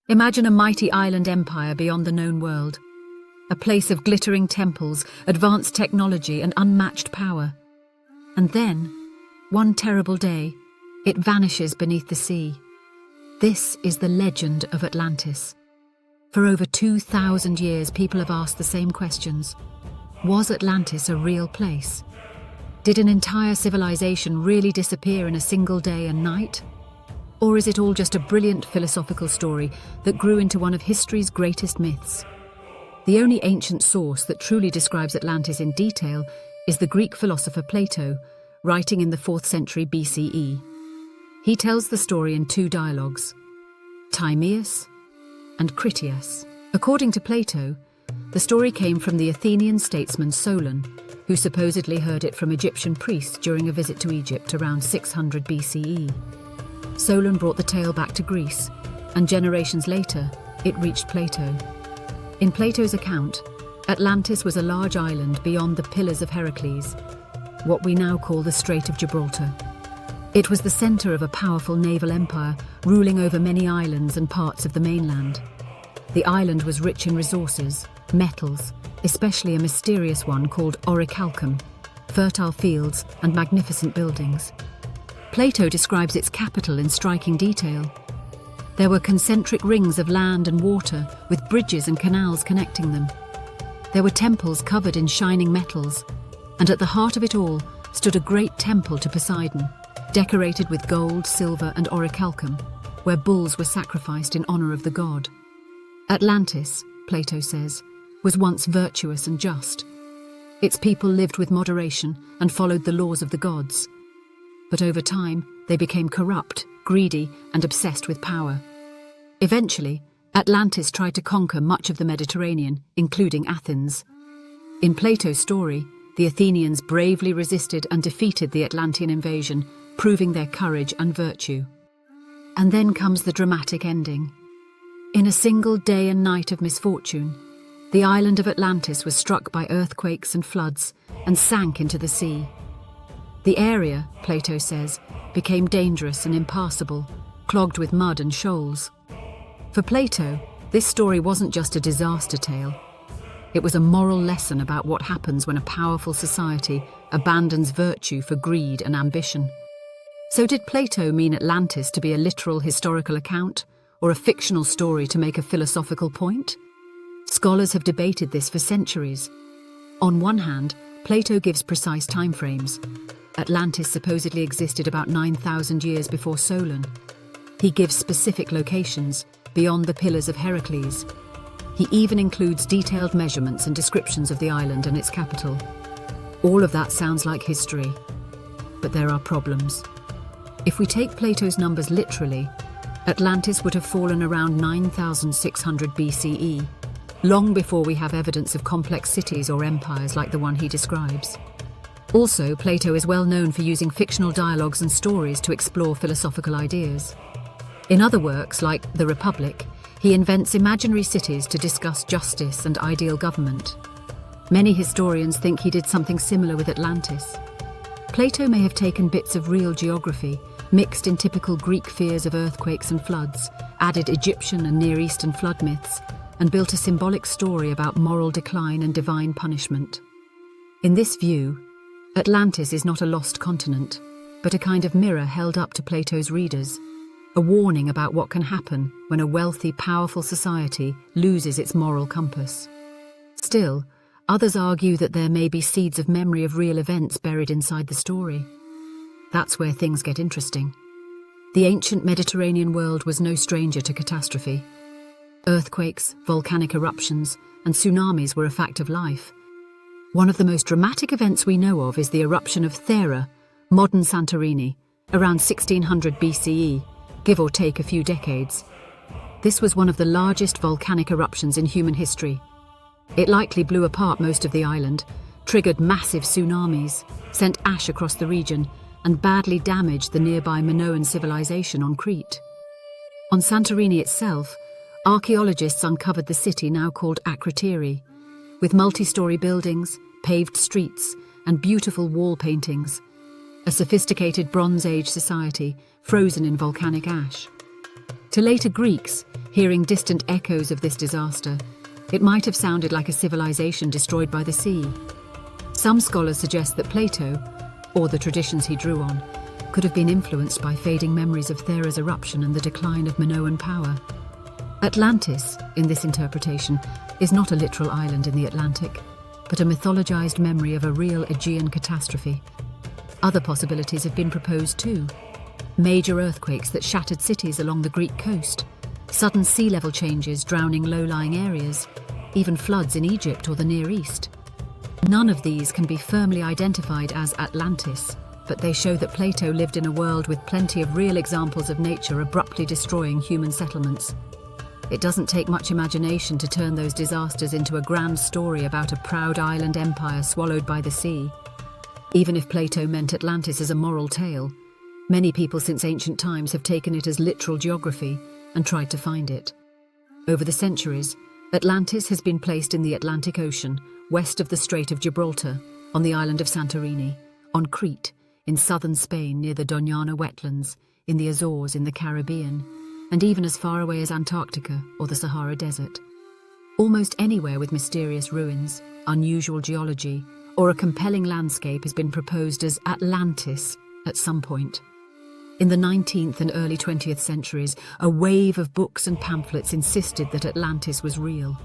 Imagine a mighty island empire beyond the known world, a place of glittering temples, advanced technology, and unmatched power. And then, one terrible day, it vanishes beneath the sea. This is the legend of Atlantis. For over 2,000 years, people have asked the same questions. Was Atlantis a real place? Did an entire civilization really disappear in a single day and night? Or is it all just a brilliant philosophical story that grew into one of history's greatest myths? The only ancient source that truly describes Atlantis in detail is the Greek philosopher Plato, writing in the 4th century BCE. He tells the story in 2 dialogues, Timaeus and Critias. According to Plato, the story came from the Athenian statesman Solon, who supposedly heard it from Egyptian priests during a visit to Egypt around 600 BCE. Solon brought the tale back to Greece, and generations later, it reached Plato. In Plato's account, Atlantis was a large island beyond the Pillars of Heracles, what we now call the Strait of Gibraltar. It was the center of a powerful naval empire, ruling over many islands and parts of the mainland. The island was rich in resources, metals, especially a mysterious one called orichalcum, fertile fields and magnificent buildings. Plato describes its capital in striking detail. There were concentric rings of land and water, with bridges and canals connecting them. There were temples covered in shining metals, and at the heart of it all stood a great temple to Poseidon, decorated with gold, silver, and orichalcum, where bulls were sacrificed in honor of the god. Atlantis, Plato says, was once virtuous and just. Its people lived with moderation and followed the laws of the gods. But over time, they became corrupt, greedy, and obsessed with power. Eventually, Atlantis tried to conquer much of the Mediterranean, including Athens. In Plato's story, the Athenians bravely resisted and defeated the Atlantean invasion, proving their courage and virtue. And then comes the dramatic ending. In a single day and night of misfortune, the island of Atlantis was struck by earthquakes and floods and sank into the sea. The area, Plato says, became dangerous and impassable, clogged with mud and shoals. For Plato, this story wasn't just a disaster tale. It was a moral lesson about what happens when a powerful society abandons virtue for greed and ambition. So did Plato mean Atlantis to be a literal historical account, or a fictional story to make a philosophical point? Scholars have debated this for centuries. On one hand, Plato gives precise timeframes. Atlantis supposedly existed about 9,000 years before Solon. He gives specific locations, beyond the Pillars of Heracles. He even includes detailed measurements and descriptions of the island and its capital. All of that sounds like history, but there are problems. If we take Plato's numbers literally, Atlantis would have fallen around 9,600 BCE, long before we have evidence of complex cities or empires like the one he describes. Also, Plato is well known for using fictional dialogues and stories to explore philosophical ideas. In other works, like The Republic, he invents imaginary cities to discuss justice and ideal government. Many historians think he did something similar with Atlantis. Plato may have taken bits of real geography, mixed in typical Greek fears of earthquakes and floods, added Egyptian and Near Eastern flood myths, and built a symbolic story about moral decline and divine punishment. In this view, Atlantis is not a lost continent, but a kind of mirror held up to Plato's readers, a warning about what can happen when a wealthy, powerful society loses its moral compass. Still, others argue that there may be seeds of memory of real events buried inside the story. That's where things get interesting. The ancient Mediterranean world was no stranger to catastrophe. Earthquakes, volcanic eruptions, and tsunamis were a fact of life. One of the most dramatic events we know of is the eruption of Thera, modern Santorini, around 1600 BCE, give or take a few decades. This was one of the largest volcanic eruptions in human history. It likely blew apart most of the island, triggered massive tsunamis, sent ash across the region, and badly damaged the nearby Minoan civilization on Crete. On Santorini itself, archaeologists uncovered the city now called Akrotiri, with multi-story buildings, paved streets, and beautiful wall paintings, a sophisticated Bronze Age society frozen in volcanic ash. To later Greeks, Hearing distant echoes of this disaster, it might have sounded like a civilization destroyed by the sea. Some scholars suggest that Plato, or the traditions he drew on, could have been influenced by fading memories of Thera's eruption and the decline of Minoan power. Atlantis, in this interpretation, is not a literal island in the Atlantic, but a mythologized memory of a real Aegean catastrophe. Other possibilities have been proposed too. Major earthquakes that shattered cities along the Greek coast, sudden sea level changes drowning low-lying areas, even floods in Egypt or the Near East. None of these can be firmly identified as Atlantis, but they show that Plato lived in a world with plenty of real examples of nature abruptly destroying human settlements. It doesn't take much imagination to turn those disasters into a grand story about a proud island empire swallowed by the sea. Even if Plato meant Atlantis as a moral tale, many people since ancient times have taken it as literal geography and tried to find it. Over the centuries, Atlantis has been placed in the Atlantic Ocean, west of the Strait of Gibraltar, on the island of Santorini, on Crete, in southern Spain near the Doñana wetlands, in the Azores in the Caribbean, and even as far away as Antarctica or the Sahara Desert. Almost anywhere with mysterious ruins, unusual geology, or a compelling landscape has been proposed as Atlantis at some point. In the 19th and early 20th centuries, a wave of books and pamphlets insisted that Atlantis was real.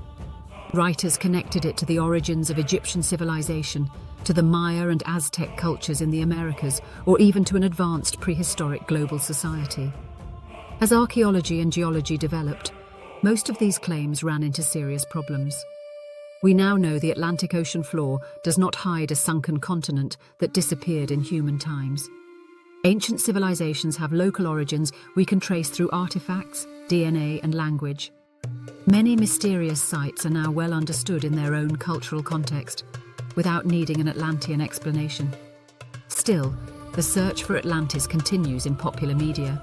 Writers connected it to the origins of Egyptian civilization, to the Maya and Aztec cultures in the Americas, or even to an advanced prehistoric global society. As archaeology and geology developed, most of these claims ran into serious problems. We now know the Atlantic Ocean floor does not hide a sunken continent that disappeared in human times. Ancient civilizations have local origins we can trace through artifacts, DNA, and language. Many mysterious sites are now well understood in their own cultural context, without needing an Atlantean explanation. Still, the search for Atlantis continues in popular media.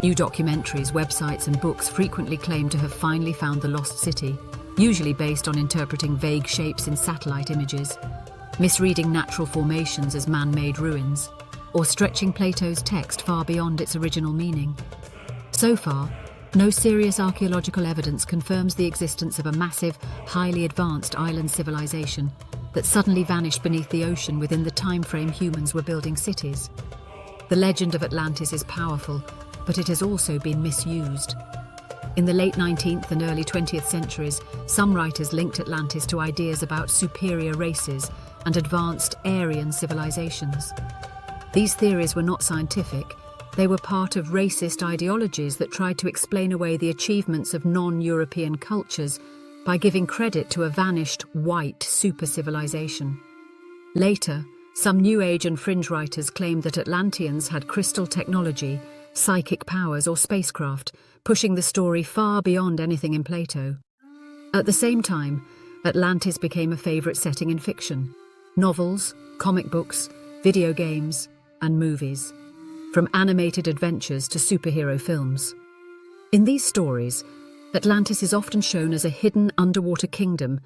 New documentaries, websites, and books frequently claim to have finally found the lost city, usually based on interpreting vague shapes in satellite images, misreading natural formations as man-made ruins, or stretching Plato's text far beyond its original meaning. So far, no serious archaeological evidence confirms the existence of a massive, highly advanced island civilization that suddenly vanished beneath the ocean within the time frame humans were building cities. The legend of Atlantis is powerful, but it has also been misused. In the late 19th and early 20th centuries, some writers linked Atlantis to ideas about superior races and advanced Aryan civilizations. These theories were not scientific. They were part of racist ideologies that tried to explain away the achievements of non-European cultures by giving credit to a vanished white super-civilization. Later, some New Age and fringe writers claimed that Atlanteans had crystal technology, psychic powers, or spacecraft, pushing the story far beyond anything in Plato. At the same time, Atlantis became a favorite setting in fiction. Novels, comic books, video games, and movies, from animated adventures to superhero films. In these stories, Atlantis is often shown as a hidden underwater kingdom,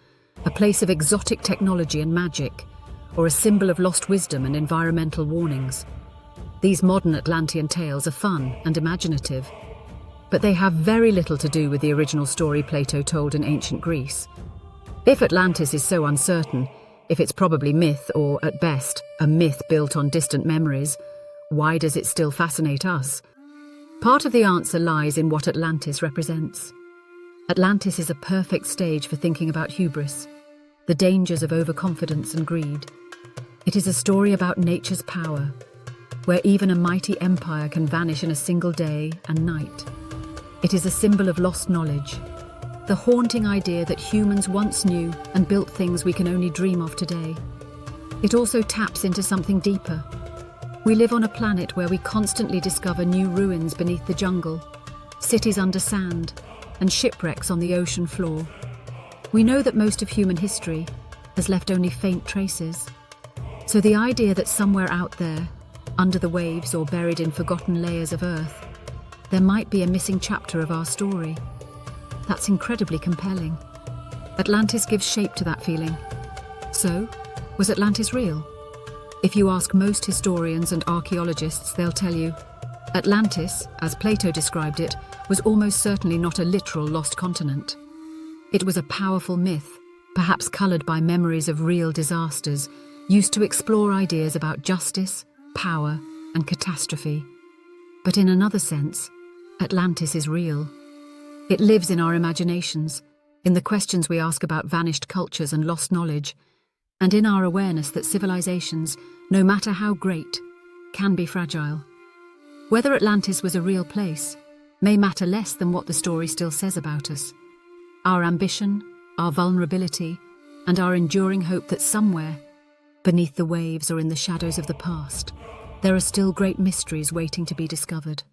a place of exotic technology and magic, or a symbol of lost wisdom and environmental warnings. These modern Atlantean tales are fun and imaginative, but they have very little to do with the original story Plato told in ancient Greece. If Atlantis is so uncertain, if it's probably myth or, at best, a myth built on distant memories, why does it still fascinate us? Part of the answer lies in what Atlantis represents. Atlantis is a perfect stage for thinking about hubris, the dangers of overconfidence and greed. It is a story about nature's power, where even a mighty empire can vanish in a single day and night. It is a symbol of lost knowledge, the haunting idea that humans once knew and built things we can only dream of today. It also taps into something deeper. We live on a planet where we constantly discover new ruins beneath the jungle, cities under sand, and shipwrecks on the ocean floor. We know that most of human history has left only faint traces. So the idea that somewhere out there, under the waves or buried in forgotten layers of earth, there might be a missing chapter of our story. That's incredibly compelling. Atlantis gives shape to that feeling. So, was Atlantis real? If you ask most historians and archaeologists, they'll tell you, Atlantis, as Plato described it, was almost certainly not a literal lost continent. It was a powerful myth, perhaps coloured by memories of real disasters, used to explore ideas about justice, power, and catastrophe. But in another sense, Atlantis is real. It lives in our imaginations, in the questions we ask about vanished cultures and lost knowledge, and in our awareness that civilizations, no matter how great, can be fragile. Whether Atlantis was a real place may matter less than what the story still says about us. Our ambition, our vulnerability, and our enduring hope that somewhere, beneath the waves or in the shadows of the past, there are still great mysteries waiting to be discovered.